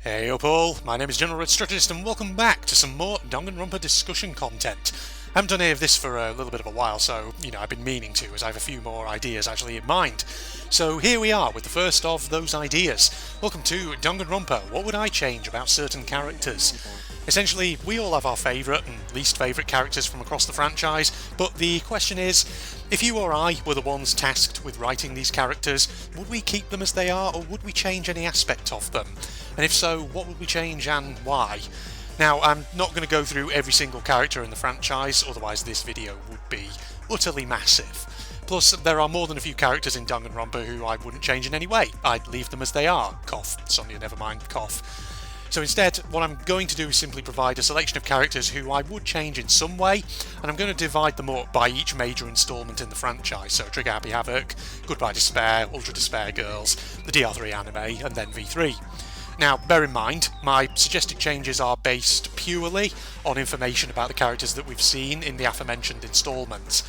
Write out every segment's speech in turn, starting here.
Hey up all, my name is General Red Strategist and welcome back to some more Danganronpa discussion content. I haven't done any of this for a little bit of a while, so, I've been meaning to, as I have a few more ideas actually in mind. So here we are with the first of those ideas. Welcome to Danganronpa, what would I change about certain characters? Essentially, we all have our favourite and least favourite characters from across the franchise, but the question is, if you or I were the ones tasked with writing these characters, would we keep them as they are, or would we change any aspect of them? And if so, what would we change and why? Now, I'm not going to go through every single character in the franchise, otherwise this video would be utterly massive. Plus, there are more than a few characters in Danganronpa who I wouldn't change in any way. I'd leave them as they are. Cough. Sonia, never mind. Cough. So instead, what I'm going to do is simply provide a selection of characters who I would change in some way, and I'm going to divide them up by each major instalment in the franchise. So Trigger Happy Havoc, Goodbye Despair, Ultra Despair Girls, the DR3 anime, and then V3. Now, bear in mind, my suggested changes are based purely on information about the characters that we've seen in the aforementioned instalments.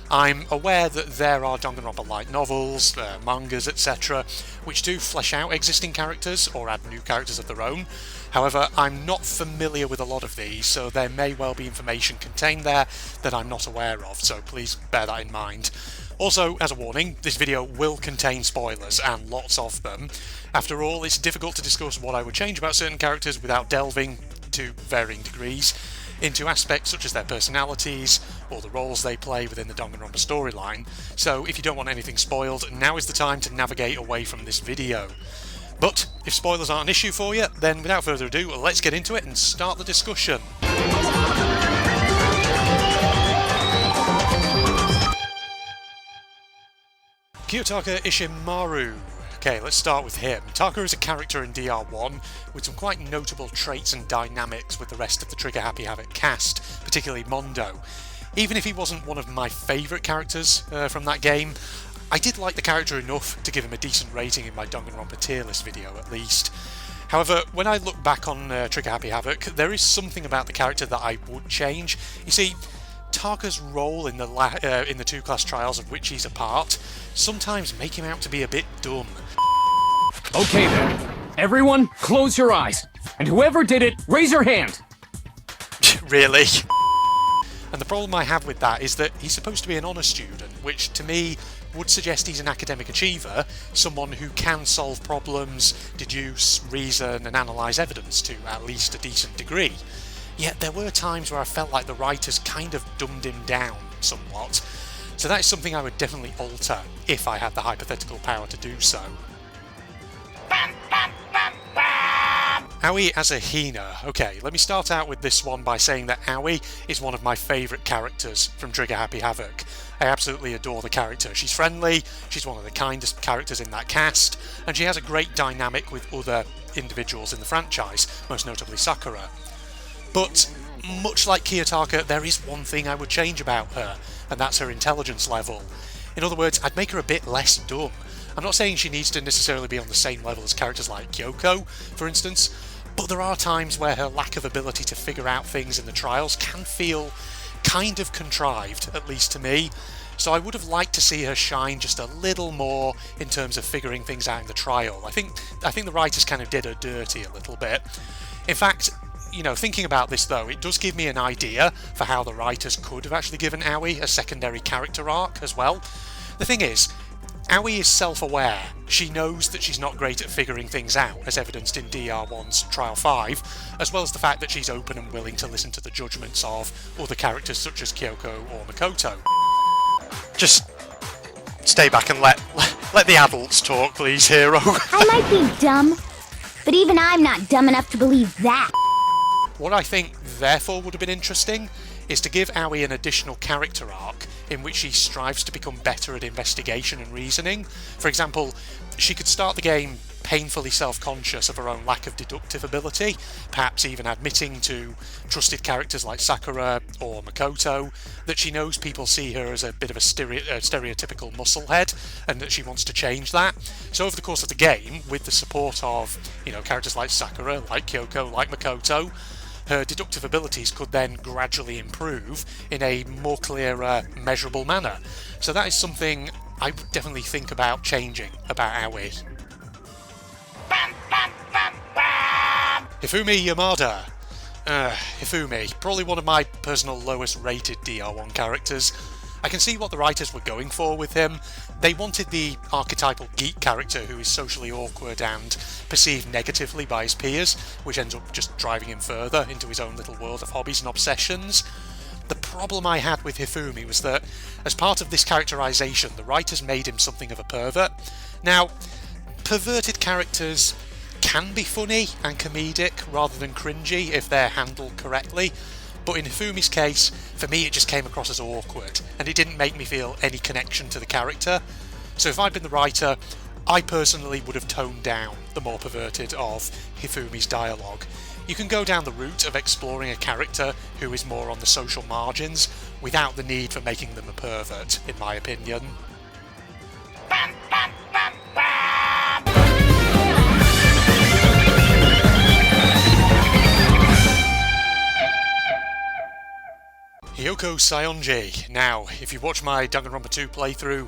I'm aware that there are Danganronpa light novels, mangas, etc., which do flesh out existing characters or add new characters of their own. However, I'm not familiar with a lot of these, so there may well be information contained there that I'm not aware of, so please bear that in mind. Also, as a warning, this video will contain spoilers, and lots of them. After all, it's difficult to discuss what I would change about certain characters without delving, to varying degrees, into aspects such as their personalities, or the roles they play within the Danganronpa storyline. So if you don't want anything spoiled, now is the time to navigate away from this video. But if spoilers aren't an issue for you, then without further ado, let's get into it and start the discussion. Kyotaka Ishimaru. Okay, let's start with him. Taka is a character in DR1 with some quite notable traits and dynamics with the rest of the Trigger Happy Havoc cast, particularly Mondo. Even if he wasn't one of my favourite characters from that game, I did like the character enough to give him a decent rating in my Danganronpa tier list video at least. However, when I look back on Trigger Happy Havoc, there is something about the character that I would change. You see, Taka's role in the two class trials of which he's a part sometimes make him out to be a bit dumb. Okay then, everyone close your eyes, and whoever did it, raise your hand! Really? And the problem I have with that is that he's supposed to be an honour student, which to me would suggest he's an academic achiever, someone who can solve problems, deduce, reason and analyse evidence to at least a decent degree. Yet there were times where I felt like the writers kind of dumbed him down somewhat, so that is something I would definitely alter if I had the hypothetical power to do so. Aoi as a Hina. Okay, let me start out with this one by saying that Aoi is one of my favourite characters from Trigger Happy Havoc. I absolutely adore the character. She's friendly, she's one of the kindest characters in that cast, and she has a great dynamic with other individuals in the franchise, most notably Sakura. But, much like Kyotaka, there is one thing I would change about her, and that's her intelligence level. In other words, I'd make her a bit less dumb. I'm not saying she needs to necessarily be on the same level as characters like Hiyoko, for instance, but there are times where her lack of ability to figure out things in the trials can feel kind of contrived, at least to me. So I would have liked to see her shine just a little more in terms of figuring things out in the trial. I think the writers kind of did her dirty a little bit. In fact, thinking about this though, it does give me an idea for how the writers could have actually given Aoi a secondary character arc as well. The thing is, Aoi is self-aware. She knows that she's not great at figuring things out, as evidenced in DR1's Trial 5, as well as the fact that she's open and willing to listen to the judgments of other characters such as Hiyoko or Makoto. Just stay back and let the adults talk, please, hero. I might be dumb, but even I'm not dumb enough to believe that. What I think therefore would have been interesting is to give Aoi an additional character arc in which she strives to become better at investigation and reasoning. For example, she could start the game painfully self-conscious of her own lack of deductive ability, perhaps even admitting to trusted characters like Sakura or Makoto that she knows people see her as a bit of a stereotypical musclehead and that she wants to change that. So over the course of the game, with the support of characters like Sakura, like Hiyoko, like Makoto, her deductive abilities could then gradually improve in a more clear, measurable manner. So that is something I would definitely think about changing about Aoi. Hifumi Yamada. Hifumi, probably one of my personal lowest rated DR1 characters. I can see what the writers were going for with him. They wanted the archetypal geek character who is socially awkward and perceived negatively by his peers, which ends up just driving him further into his own little world of hobbies and obsessions. The problem I had with Hifumi was that, as part of this characterization, the writers made him something of a pervert. Now, perverted characters can be funny and comedic rather than cringy if they're handled correctly, but in Hifumi's case, for me it just came across as awkward, and it didn't make me feel any connection to the character. So if I'd been the writer, I personally would have toned down the more perverted of Hifumi's dialogue. You can go down the route of exploring a character who is more on the social margins without the need for making them a pervert, in my opinion. Hiyoko Sayonji. Now, if you watch my Danganronpa 2 playthrough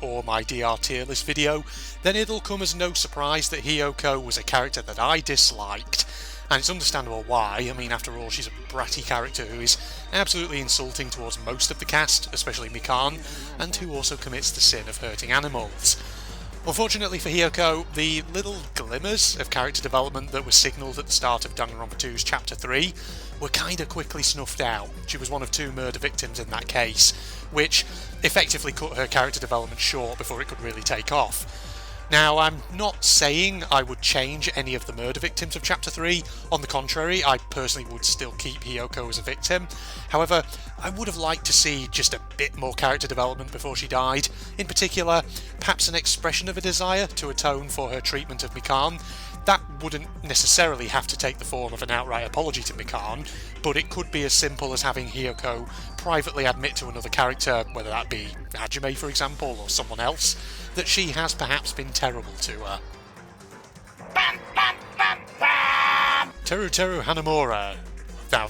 or my DR tier list video, then it'll come as no surprise that Hiyoko was a character that I disliked. And it's understandable why. I mean, after all, she's a bratty character who is absolutely insulting towards most of the cast, especially Mikan, and who also commits the sin of hurting animals. Unfortunately for Hiyoko, the little glimmers of character development that were signalled at the start of Danganronpa 2's Chapter 3 were kinda quickly snuffed out. She was one of 2 murder victims in that case, which effectively cut her character development short before it could really take off. Now, I'm not saying I would change any of the murder victims of Chapter 3, on the contrary, I personally would still keep Hiyoko as a victim. However, I would have liked to see just a bit more character development before she died. In particular, perhaps an expression of a desire to atone for her treatment of Mikan. That wouldn't necessarily have to take the form of an outright apology to Mikan, but it could be as simple as having Hiyoko privately admit to another character, whether that be Hajime for example, or someone else, that she has perhaps been terrible to her. Teru Hanamura. Now,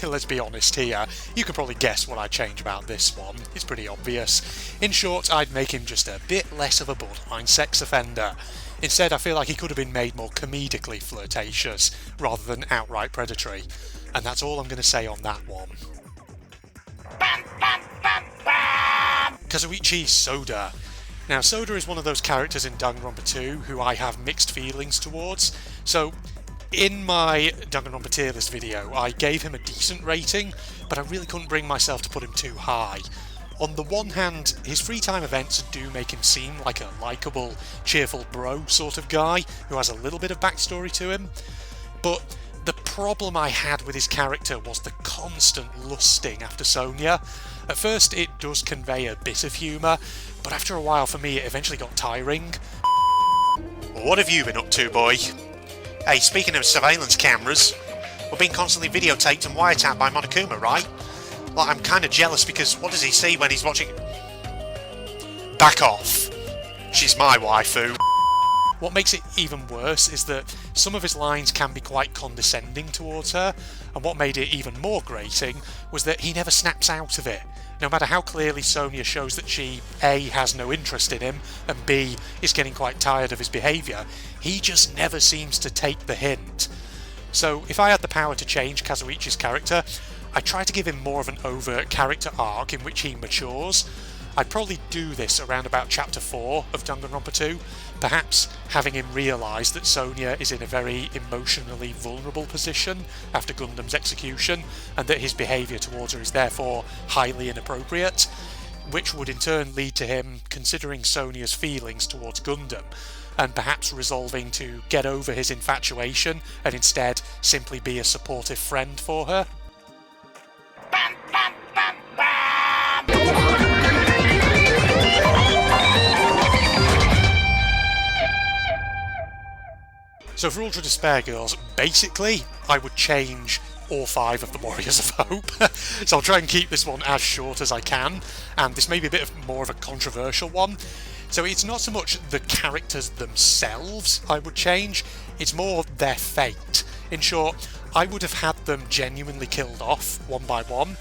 let's be honest here, you can probably guess what I'd change about this one. It's pretty obvious. In short, I'd make him just a bit less of a borderline sex offender. Instead, I feel like he could have been made more comedically flirtatious, rather than outright predatory. And that's all I'm going to say on that one. Kazuichi Soda. Now, Soda is one of those characters in Danganronpa 2 who I have mixed feelings towards. So, in my Danganronpa tier list video, I gave him a decent rating, but I really couldn't bring myself to put him too high. On the one hand, his free time events do make him seem like a likeable, cheerful bro sort of guy who has a little bit of backstory to him, but the problem I had with his character was the constant lusting after Sonia. At first it does convey a bit of humour, but after a while for me it eventually got tiring. What have you been up to, boy? Hey, speaking of surveillance cameras, we're being constantly videotaped and wiretapped by Monokuma, right? Well, I'm kind of jealous because what does he see when he's watching... Back off. She's my waifu. What makes it even worse is that some of his lines can be quite condescending towards her, and what made it even more grating was that he never snaps out of it. No matter how clearly Sonia shows that she A, has no interest in him, and B, is getting quite tired of his behaviour, he just never seems to take the hint. So if I had the power to change Kazuichi's character, I'd try to give him more of an overt character arc in which he matures. I'd probably do this around about Chapter 4 of Danganronpa 2, perhaps having him realise that Sonia is in a very emotionally vulnerable position after Gundam's execution, and that his behaviour towards her is therefore highly inappropriate, which would in turn lead to him considering Sonia's feelings towards Gundam, and perhaps resolving to get over his infatuation and instead simply be a supportive friend for her. So for Ultra Despair Girls, basically, I would change all 5 of the Warriors of Hope. So I'll try and keep this one as short as I can, and this may be a bit more of a controversial one. So it's not so much the characters themselves I would change, it's more their fate. In short, I would have had them genuinely killed off, one by one.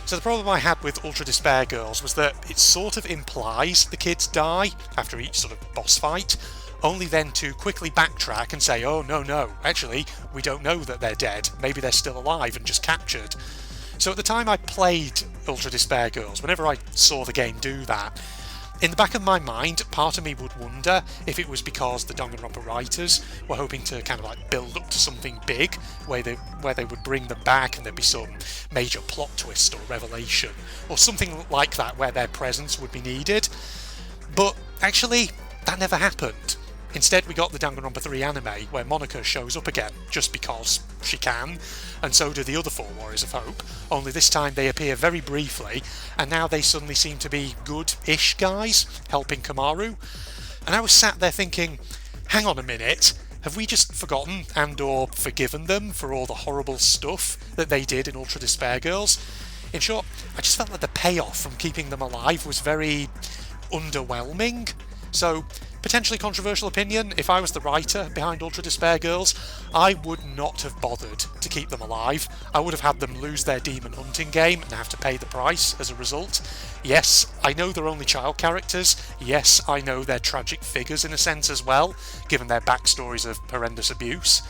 So the problem I had with Ultra Despair Girls was that it sort of implies the kids die after each sort of boss fight, only then to quickly backtrack and say, oh no, actually, we don't know that they're dead, maybe they're still alive and just captured. So at the time I played Ultra Despair Girls, whenever I saw the game do that, in the back of my mind, part of me would wonder if it was because the Danganronpa writers were hoping to kind of like build up to something big, where they would bring them back and there'd be some major plot twist or revelation, or something like that where their presence would be needed. But actually, that never happened. Instead, we got the Danganronpa 3 anime, where Monika shows up again, just because she can, and so do the other 4 Warriors of Hope, only this time they appear very briefly, and now they suddenly seem to be good-ish guys, helping Kamaru. And I was sat there thinking, hang on a minute, have we just forgotten and or forgiven them for all the horrible stuff that they did in Ultra Despair Girls? In short, I just felt that the payoff from keeping them alive was very underwhelming. So, potentially controversial opinion, if I was the writer behind Ultra Despair Girls, I would not have bothered to keep them alive. I would have had them lose their demon hunting game and have to pay the price as a result. Yes, I know they're only child characters. Yes, I know they're tragic figures in a sense as well, given their backstories of horrendous abuse.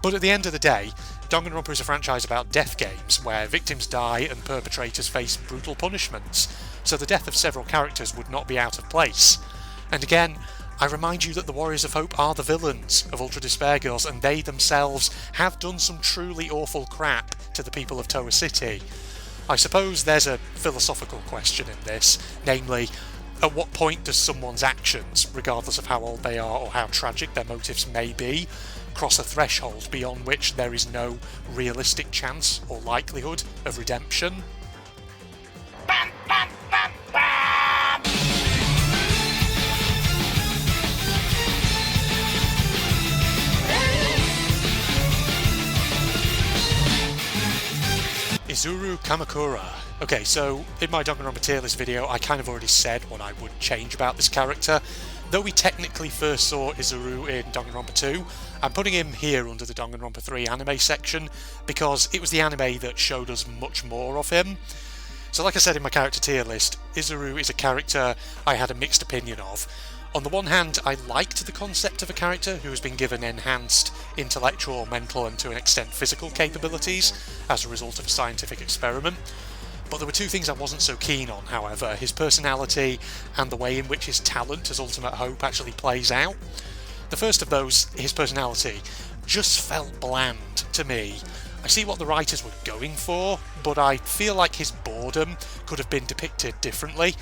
But at the end of the day, Danganronpa is a franchise about death games, where victims die and perpetrators face brutal punishments, so the death of several characters would not be out of place. And again, I remind you that the Warriors of Hope are the villains of Ultra Despair Girls, and they themselves have done some truly awful crap to the people of Toa City. I suppose there's a philosophical question in this, namely, at what point does someone's actions, regardless of how old they are or how tragic their motives may be, cross a threshold beyond which there is no realistic chance or likelihood of redemption? Izuru Kamakura. Okay, so in my Danganronpa tier list video, I kind of already said what I would change about this character. Though we technically first saw Izuru in Danganronpa 2, I'm putting him here under the Danganronpa 3 anime section because it was the anime that showed us much more of him. So like I said in my character tier list, Izuru is a character I had a mixed opinion of. On the one hand, I liked the concept of a character who has been given enhanced intellectual, mental and to an extent physical capabilities as a result of a scientific experiment. But there were 2 things I wasn't so keen on, however, his personality and the way in which his talent as Ultimate Hope actually plays out. The first of those, his personality, just felt bland to me. I see what the writers were going for, but I feel like his boredom could have been depicted differently.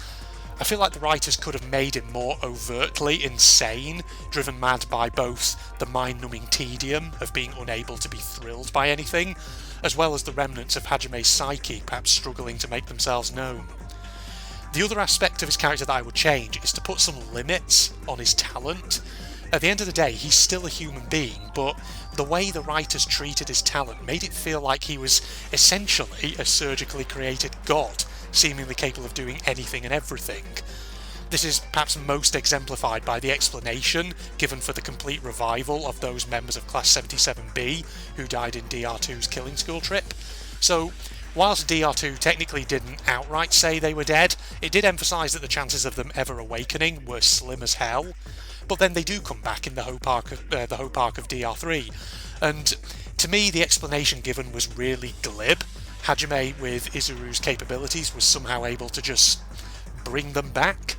I feel like the writers could have made him more overtly insane, driven mad by both the mind-numbing tedium of being unable to be thrilled by anything, as well as the remnants of Hajime's psyche perhaps struggling to make themselves known. The other aspect of his character that I would change is to put some limits on his talent. At the end of the day, he's still a human being, but the way the writers treated his talent made it feel like he was essentially a surgically created god, seemingly capable of doing anything and everything. This is perhaps most exemplified by the explanation given for the complete revival of those members of Class 77B who died in DR2's Killing School trip. So, whilst DR2 technically didn't outright say they were dead, it did emphasise that the chances of them ever awakening were slim as hell. But then they do come back in the Hope Arc of DR3, and to me the explanation given was really glib. Hajime, with Izuru's capabilities, was somehow able to just bring them back.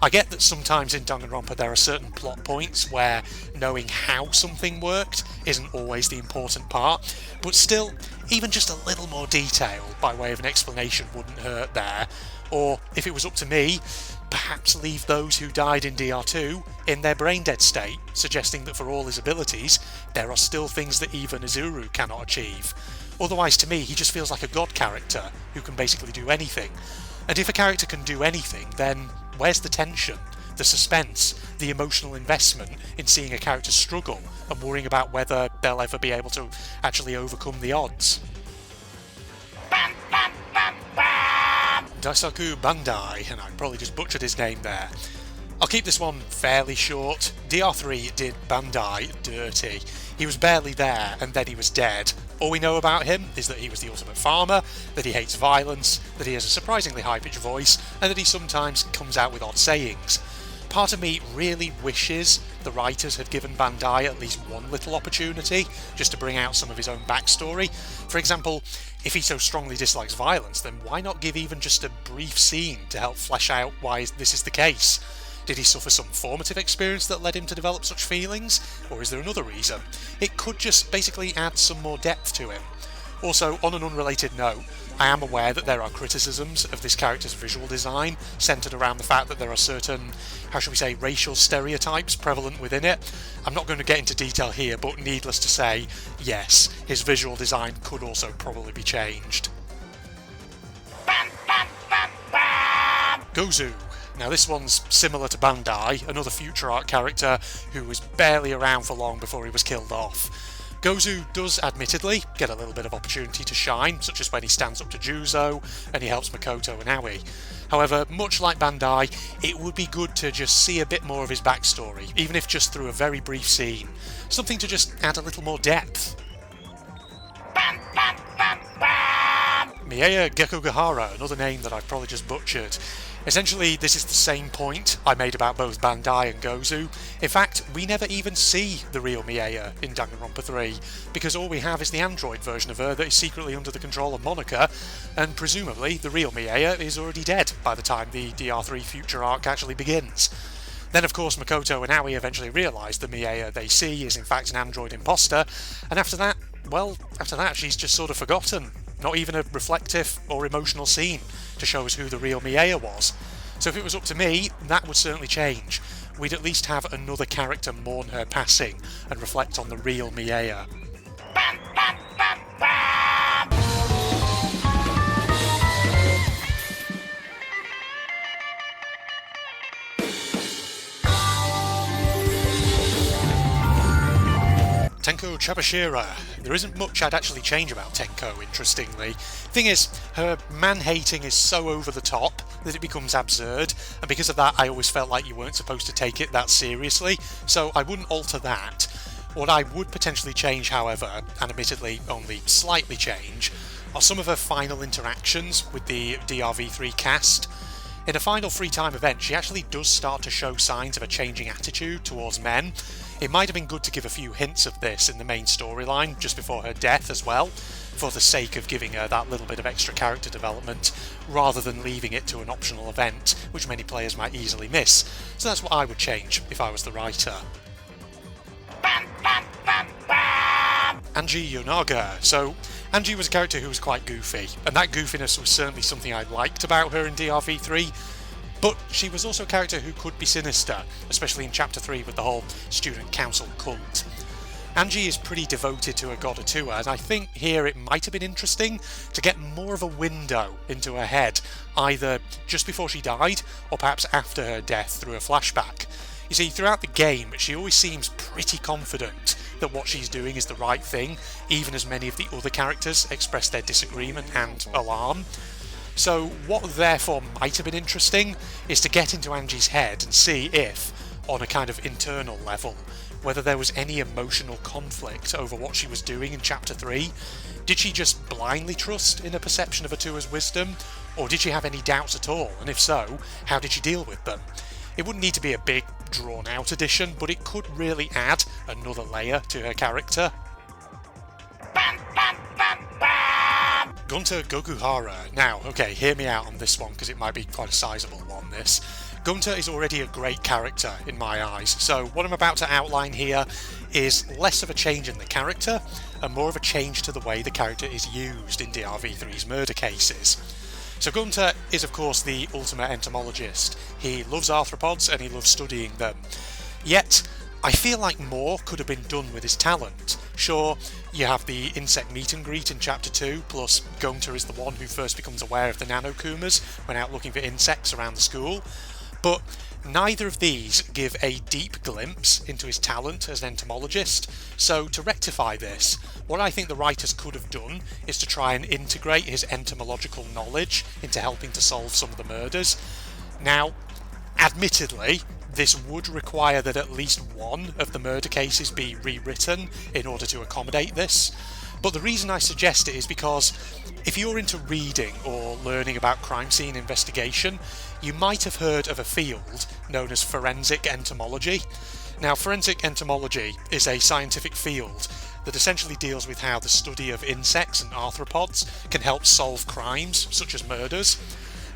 I get that sometimes in Danganronpa there are certain plot points where knowing how something worked isn't always the important part, but still, even just a little more detail by way of an explanation wouldn't hurt there. Or, if it was up to me, perhaps leave those who died in DR2 in their brain-dead state, suggesting that for all his abilities, there are still things that even Izuru cannot achieve. Otherwise, to me, he just feels like a god character who can basically do anything. And if a character can do anything, then where's the tension, the suspense, the emotional investment in seeing a character struggle and worrying about whether they'll ever be able to actually overcome the odds? Daisaku Bandai, and I probably just butchered his name there. I'll keep this one fairly short. DR3 did Bandai dirty. He was barely there, and then he was dead. All we know about him is that he was the ultimate farmer, that he hates violence, that he has a surprisingly high-pitched voice, and that he sometimes comes out with odd sayings. part of me really wishes the writers had given Bandai at least one little opportunity just to bring out some of his own backstory. For example, if he so strongly dislikes violence, then why not give even just a brief scene to help flesh out why this is the case? Did he suffer some formative experience that led him to develop such feelings? Or is there another reason? It could just basically add some more depth to him. Also, on an unrelated note, I am aware that there are criticisms of this character's visual design centred around the fact that there are certain, how shall we say, racial stereotypes prevalent within it. I'm not going to get into detail here, but needless to say, yes, his visual design could also probably be changed. Gozu. Now this one's similar to Bandai, another Future Arc character who was barely around for long before he was killed off. Gozu does admittedly get a little bit of opportunity to shine, such as when he stands up to Juzo and he helps Makoto and Aoi. However, much like Bandai, it would be good to just see a bit more of his backstory, even if just through a very brief scene. Something to just add a little more depth. Miei Gekugahara, another name that I've probably just butchered. Essentially, this is the same point I made about both Bandai and Gozu. In fact, we never even see the real Miei in Danganronpa 3, because all we have is the android version of her that is secretly under the control of Monica, and presumably the real Miei is already dead by the time the DR3 Future Arc actually begins. Then of course Makoto and Aoi eventually realise the Miei they see is in fact an android imposter, and after that she's just sort of forgotten. Not even a reflective or emotional scene to show us who the real Miei was. So if it was up to me, that would certainly change. We'd at least have another character mourn her passing and reflect on the real Miei. Tenko Chabashira. There isn't much I'd actually change about Tenko, interestingly. Thing is, her man-hating is so over the top that it becomes absurd, and because of that I always felt like you weren't supposed to take it that seriously, so I wouldn't alter that. What I would potentially change, however, and admittedly only slightly change, are some of her final interactions with the DRV3 cast. In a final free time event, she actually does start to show signs of a changing attitude towards men. It might have been good to give a few hints of this in the main storyline just before her death as well, for the sake of giving her that little bit of extra character development, rather than leaving it to an optional event, which many players might easily miss. So that's what I would change if I was the writer. Angie Yonaga. So, Angie was a character who was quite goofy, and that goofiness was certainly something I liked about her in DRV3, but she was also a character who could be sinister, especially in Chapter 3 with the whole student council cult. Angie is pretty devoted to her god Atua, and I think here it might have been interesting to get more of a window into her head, either just before she died, or perhaps after her death through a flashback. You see, throughout the game, she always seems pretty confident that what she's doing is the right thing, even as many of the other characters express their disagreement and alarm. So what therefore might have been interesting is to get into Angie's head and see if, on a kind of internal level, whether there was any emotional conflict over what she was doing in Chapter 3. Did she just blindly trust in her perception of Atua's wisdom, or did she have any doubts at all, and if so, how did she deal with them? It wouldn't need to be a big, drawn-out edition, but it could really add another layer to her character. Gunter Gokuhara. Now, okay, hear me out on this one, because it might be quite a sizable one, this. Gunter is already a great character in my eyes, so what I'm about to outline here is less of a change in the character, and more of a change to the way the character is used in DRV3's murder cases. So Gunter is of course the ultimate entomologist. He loves arthropods and he loves studying them. Yet, I feel like more could have been done with his talent. Sure, you have the insect meet and greet in Chapter 2, plus Gunter is the one who first becomes aware of the nanokumas when out looking for insects around the school, but neither of these give a deep glimpse into his talent as an entomologist, so to rectify this, what I think the writers could have done is to try and integrate his entomological knowledge into helping to solve some of the murders. Now, admittedly, this would require that at least one of the murder cases be rewritten in order to accommodate this, but the reason I suggest it is because if you're into reading or learning about crime scene investigation, you might have heard of a field known as forensic entomology. Now, forensic entomology is a scientific field that essentially deals with how the study of insects and arthropods can help solve crimes, such as murders.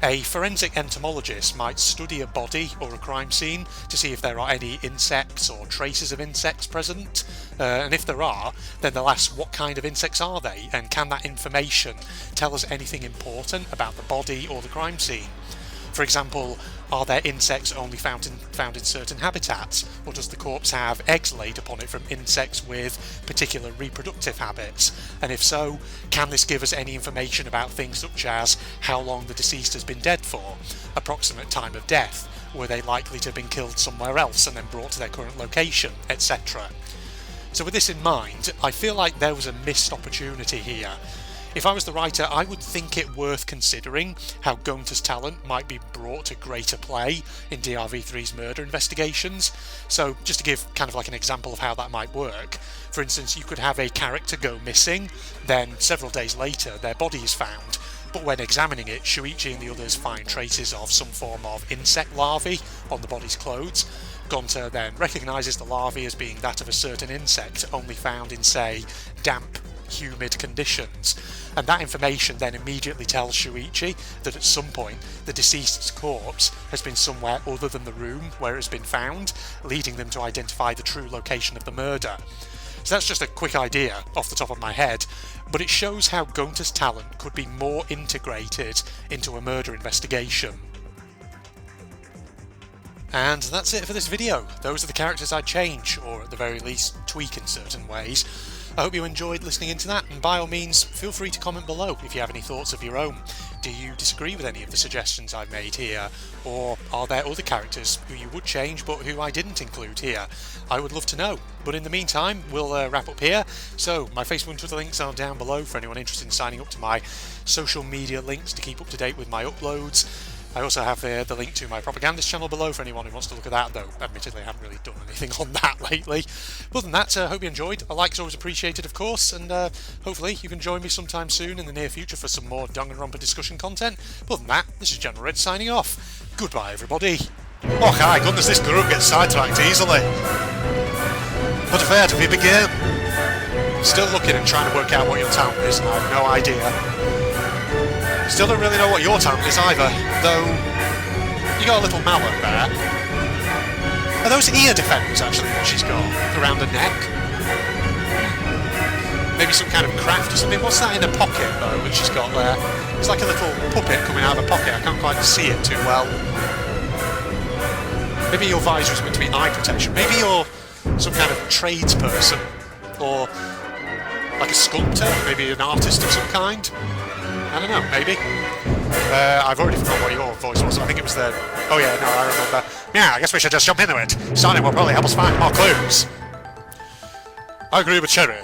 A forensic entomologist might study a body or a crime scene to see if there are any insects or traces of insects present, and if there are, then they'll ask what kind of insects are they, and can that information tell us anything important about the body or the crime scene? For example, are there insects only found in certain habitats, or does the corpse have eggs laid upon it from insects with particular reproductive habits? And if so, can this give us any information about things such as how long the deceased has been dead for, approximate time of death, were they likely to have been killed somewhere else and then brought to their current location, etc. So with this in mind, I feel like there was a missed opportunity here. If I was the writer, I would think it worth considering how Gonta's talent might be brought to greater play in DRV3's murder investigations. So just to give kind of like an example of how that might work, for instance, you could have a character go missing, then several days later their body is found, but when examining it, Shuichi and the others find traces of some form of insect larvae on the body's clothes. Gonta then recognises the larvae as being that of a certain insect only found in, say, damp, humid conditions, and that information then immediately tells Shuichi that at some point the deceased's corpse has been somewhere other than the room where it has been found, leading them to identify the true location of the murder. So that's just a quick idea off the top of my head, but it shows how Gonta's talent could be more integrated into a murder investigation. And that's it for this video. Those are the characters I'd change, or at the very least tweak in certain ways. I hope you enjoyed listening into that, and by all means feel free to comment below if you have any thoughts of your own. Do you disagree with any of the suggestions I've made here, or are there other characters who you would change but who I didn't include here? I would love to know. But in the meantime, we'll wrap up here. So my Facebook and Twitter links are down below for anyone interested in signing up to my social media links to keep up to date with my uploads. I also have the link to my propagandist channel below for anyone who wants to look at that, though admittedly I haven't really done anything on that lately. Other than that, hope you enjoyed. A like's always appreciated, of course, and hopefully you can join me sometime soon in the near future for some more Danganronpa discussion content. Other than that, this is General Red signing off. Goodbye, everybody. Oh, hi, goodness, this group gets sidetracked easily. But where do we begin? Still looking and trying to work out what your talent is, and I have no idea. Still don't really know what your talent is either, though you got a little mallet there. Are those ear defenders actually what she's got around her neck? Maybe some kind of craft or something. What's that in her pocket though, which she's got there? It's like a little puppet coming out of her pocket. I can't quite see it too well. Maybe your visor is meant to be eye protection. Maybe you're some kind of tradesperson, or like a sculptor, maybe an artist of some kind. I don't know, maybe. I've already forgotten what your voice was. I think it was the... Oh yeah, no, I remember. Yeah, I guess we should just jump into it. Starting will probably help us find more clues. I agree with Cherry.